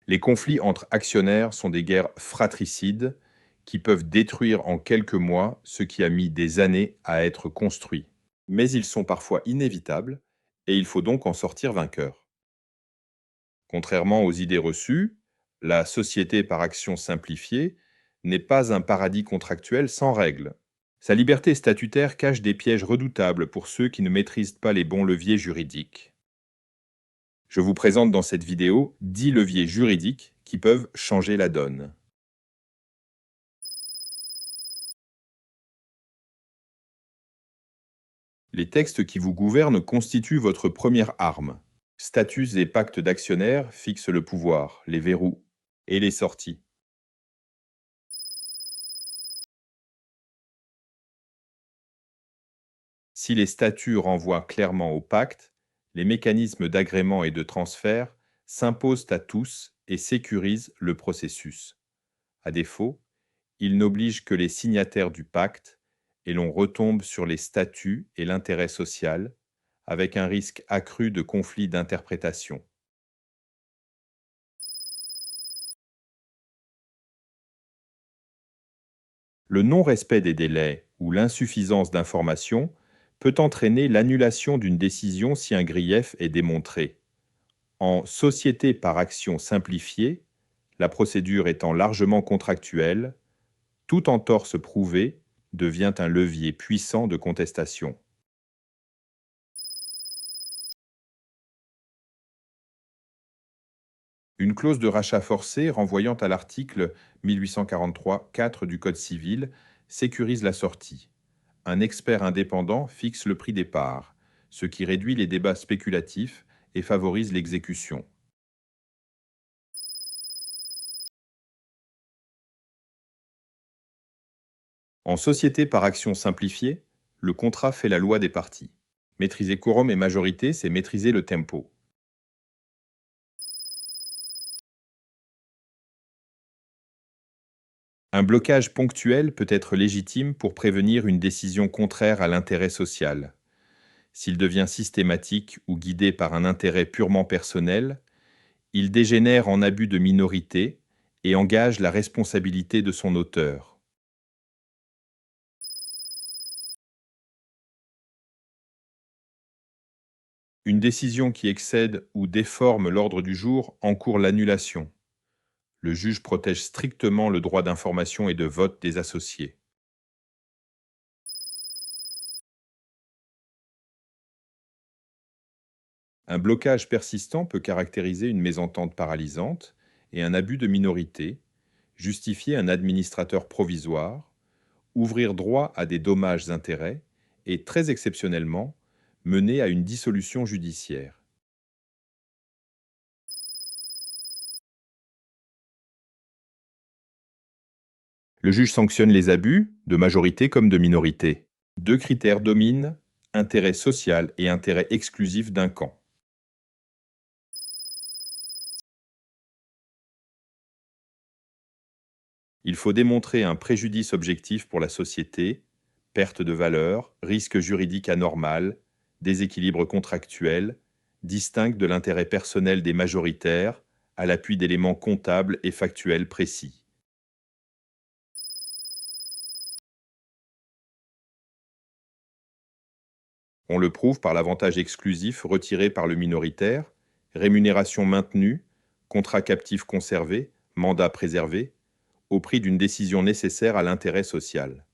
Les conflits entre actionnaires sont des guerres fratricides qui peuvent détruire en quelques mois ce qui a mis des années à être construit. Mais ils sont parfois inévitables et il faut donc en sortir vainqueur. Contrairement aux idées reçues, la société par action simplifiée n'est pas un paradis contractuel sans règles. Sa liberté statutaire cache des pièges redoutables pour ceux qui ne maîtrisent pas les bons leviers juridiques. Je vous présente dans cette vidéo 10 leviers juridiques qui peuvent changer la donne. Les textes qui vous gouvernent constituent votre première arme. Statuts et pactes d'actionnaires fixent le pouvoir, les verrous et les sorties. Si les statuts renvoient clairement au pacte, les mécanismes d'agrément et de transfert s'imposent à tous et sécurisent le processus. À défaut, ils n'obligent que les signataires du pacte et l'on retombe sur les statuts et l'intérêt social, avec un risque accru de conflit d'interprétation. Le non-respect des délais ou l'insuffisance d'informations peut entraîner l'annulation d'une décision si un grief est démontré. En société par action simplifiée, la procédure étant largement contractuelle, toute entorse prouvée devient un levier puissant de contestation. Une clause de rachat forcé renvoyant à l'article 1843-4 du Code civil sécurise la sortie. Un expert indépendant fixe le prix des parts, ce qui réduit les débats spéculatifs et favorise l'exécution. En société par action simplifiée, le contrat fait la loi des parties. Maîtriser quorum et majorité, c'est maîtriser le tempo. Un blocage ponctuel peut être légitime pour prévenir une décision contraire à l'intérêt social. S'il devient systématique ou guidé par un intérêt purement personnel, il dégénère en abus de minorité et engage la responsabilité de son auteur. Une décision qui excède ou déforme l'ordre du jour encourt l'annulation. Le juge protège strictement le droit d'information et de vote des associés. Un blocage persistant peut caractériser une mésentente paralysante et un abus de minorité, justifier un administrateur provisoire, ouvrir droit à des dommages-intérêts et, très exceptionnellement, mener à une dissolution judiciaire. Le juge sanctionne les abus, de majorité comme de minorité. Deux critères dominent, intérêt social et intérêt exclusif d'un camp. Il faut démontrer un préjudice objectif pour la société, perte de valeur, risque juridique anormal, déséquilibre contractuel, distinct de l'intérêt personnel des majoritaires, à l'appui d'éléments comptables et factuels précis. On le prouve par l'avantage exclusif retiré par le minoritaire, rémunération maintenue, contrat captif conservé, mandat préservé, au prix d'une décision nécessaire à l'intérêt social.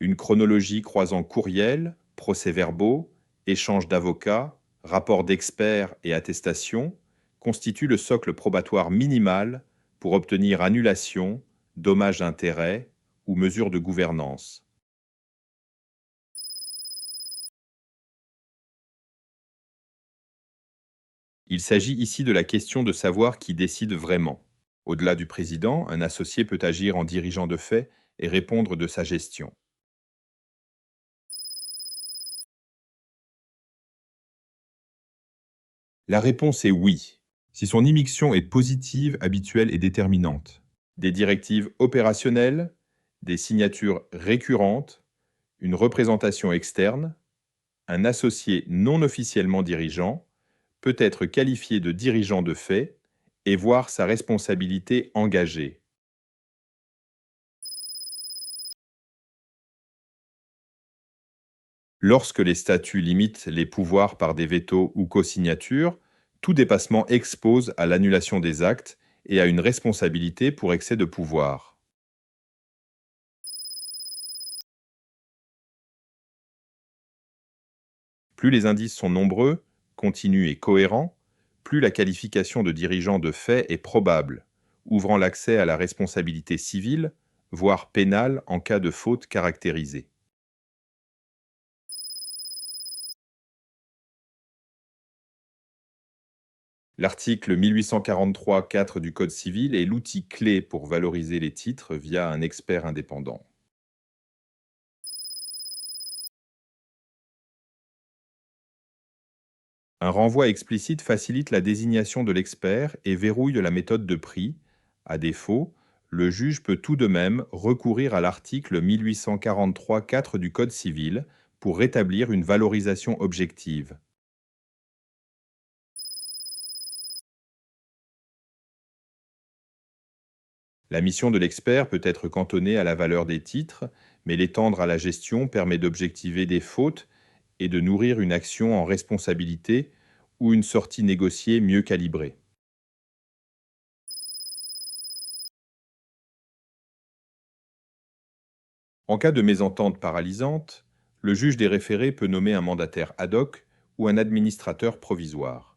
Une chronologie croisant courriel, procès-verbaux, échanges d'avocats, rapports d'experts et attestations constitue le socle probatoire minimal pour obtenir annulation, dommages-intérêts ou mesures de gouvernance. Il s'agit ici de la question de savoir qui décide vraiment. Au-delà du président, un associé peut agir en dirigeant de fait et répondre de sa gestion. La réponse est oui, si son immixtion est positive, habituelle et déterminante. Des directives opérationnelles, des signatures récurrentes, une représentation externe, Un associé non officiellement dirigeant peut être qualifié de dirigeant de fait et voir sa responsabilité engagée. Lorsque les statuts limitent les pouvoirs par des vétos ou co-signatures, tout dépassement expose à l'annulation des actes et à une responsabilité pour excès de pouvoir. Plus les indices sont nombreux, continus et cohérents, plus la qualification de dirigeant de fait est probable, ouvrant l'accès à la responsabilité civile, voire pénale en cas de faute caractérisée. L'article 1843-4 du Code civil est l'outil clé pour valoriser les titres via un expert indépendant. Un renvoi explicite facilite la désignation de l'expert et verrouille la méthode de prix. À défaut, le juge peut tout de même recourir à l'article 1843-4 du Code civil pour rétablir une valorisation objective. La mission de l'expert peut être cantonnée à la valeur des titres, mais l'étendre à la gestion permet d'objectiver des fautes et de nourrir une action en responsabilité ou une sortie négociée mieux calibrée. En cas de mésentente paralysante, le juge des référés peut nommer un mandataire ad hoc ou un administrateur provisoire.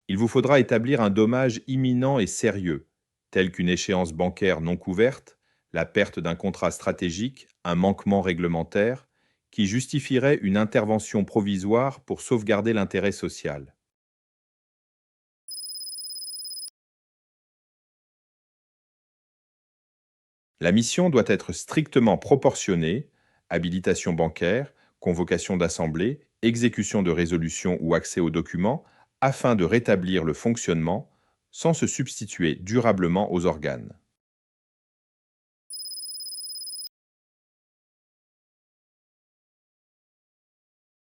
Il vous faudra établir un dommage imminent et sérieux, tel qu'une échéance bancaire non couverte, la perte d'un contrat stratégique, un manquement réglementaire, qui justifierait une intervention provisoire pour sauvegarder l'intérêt social. La mission doit être strictement proportionnée, habilitation bancaire, convocation d'assemblée, exécution de résolution ou accès aux documents, afin de rétablir le fonctionnement sans se substituer durablement aux organes.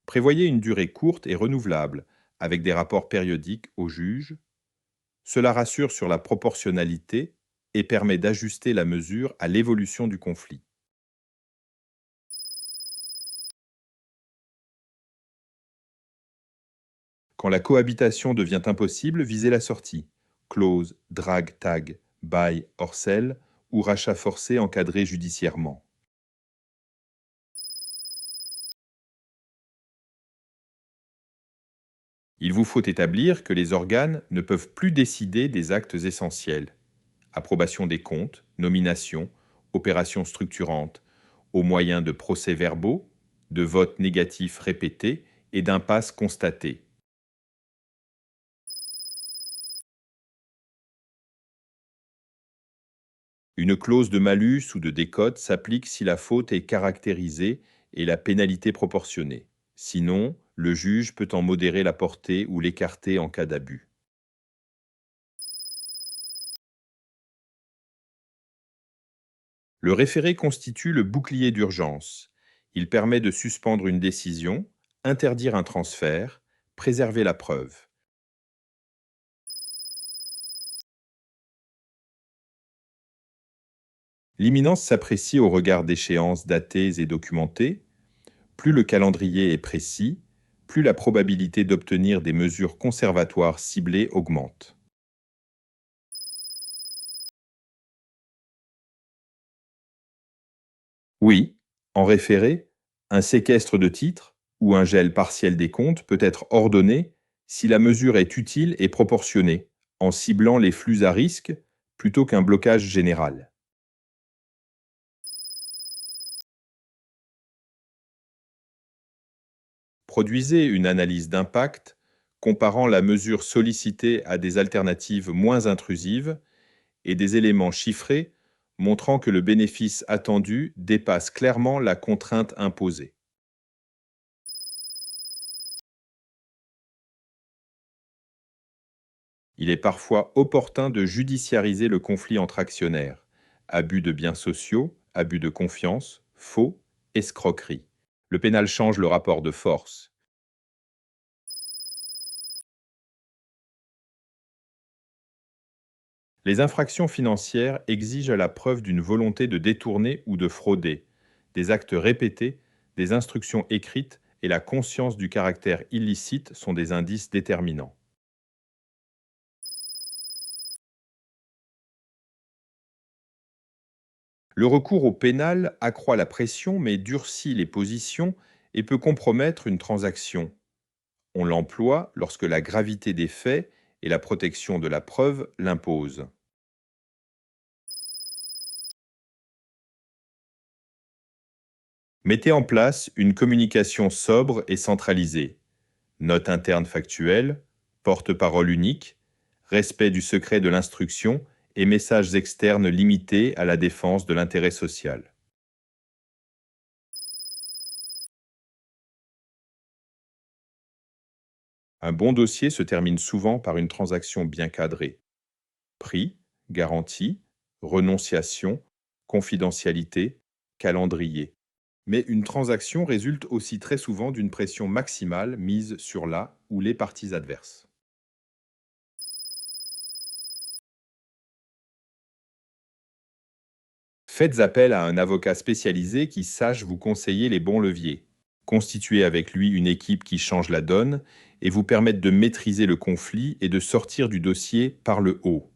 Prévoyez une durée courte et renouvelable, avec des rapports périodiques au juge. Cela rassure sur la proportionnalité et permet d'ajuster la mesure à l'évolution du conflit. Quand la cohabitation devient impossible, visez la sortie. Clause, drag, tag, bail, hors-celle ou rachat forcé encadré judiciairement. Il vous faut établir que les organes ne peuvent plus décider des actes essentiels. Approbation des comptes, nomination, opérations structurantes, au moyen de procès-verbaux, de votes négatifs répétés et d'impasses constatées. Une clause de malus ou de décote s'applique si la faute est caractérisée et la pénalité proportionnée. Sinon, le juge peut en modérer la portée ou l'écarter en cas d'abus. Le référé constitue le bouclier d'urgence. Il permet de suspendre une décision, interdire un transfert, préserver la preuve. L'imminence s'apprécie au regard d'échéances datées et documentées. Plus le calendrier est précis, plus la probabilité d'obtenir des mesures conservatoires ciblées augmente. Oui, en référé, un séquestre de titres ou un gel partiel des comptes peut être ordonné si la mesure est utile et proportionnée, en ciblant les flux à risque plutôt qu'un blocage général. Produisez une analyse d'impact comparant la mesure sollicitée à des alternatives moins intrusives et des éléments chiffrés montrant que le bénéfice attendu dépasse clairement la contrainte imposée. Il est parfois opportun de judiciariser le conflit entre actionnaires, abus de biens sociaux, abus de confiance, faux, escroquerie. Le pénal change le rapport de force. Les infractions financières exigent la preuve d'une volonté de détourner ou de frauder, des actes répétés, des instructions écrites et la conscience du caractère illicite sont des indices déterminants. Le recours au pénal accroît la pression mais durcit les positions et peut compromettre une transaction. On l'emploie lorsque la gravité des faits et la protection de la preuve l'imposent. Mettez en place une communication sobre et centralisée. Note interne factuelle, porte-parole unique, respect du secret de l'instruction et messages externes limités à la défense de l'intérêt social. Un bon dossier se termine souvent par une transaction bien cadrée. Prix, garantie, renonciation, confidentialité, calendrier. Mais une transaction résulte aussi très souvent d'une pression maximale mise sur la ou les parties adverses. Faites appel à un avocat spécialisé qui sache vous conseiller les bons leviers. Constituez avec lui une équipe qui change la donne et vous permette de maîtriser le conflit et de sortir du dossier par le haut.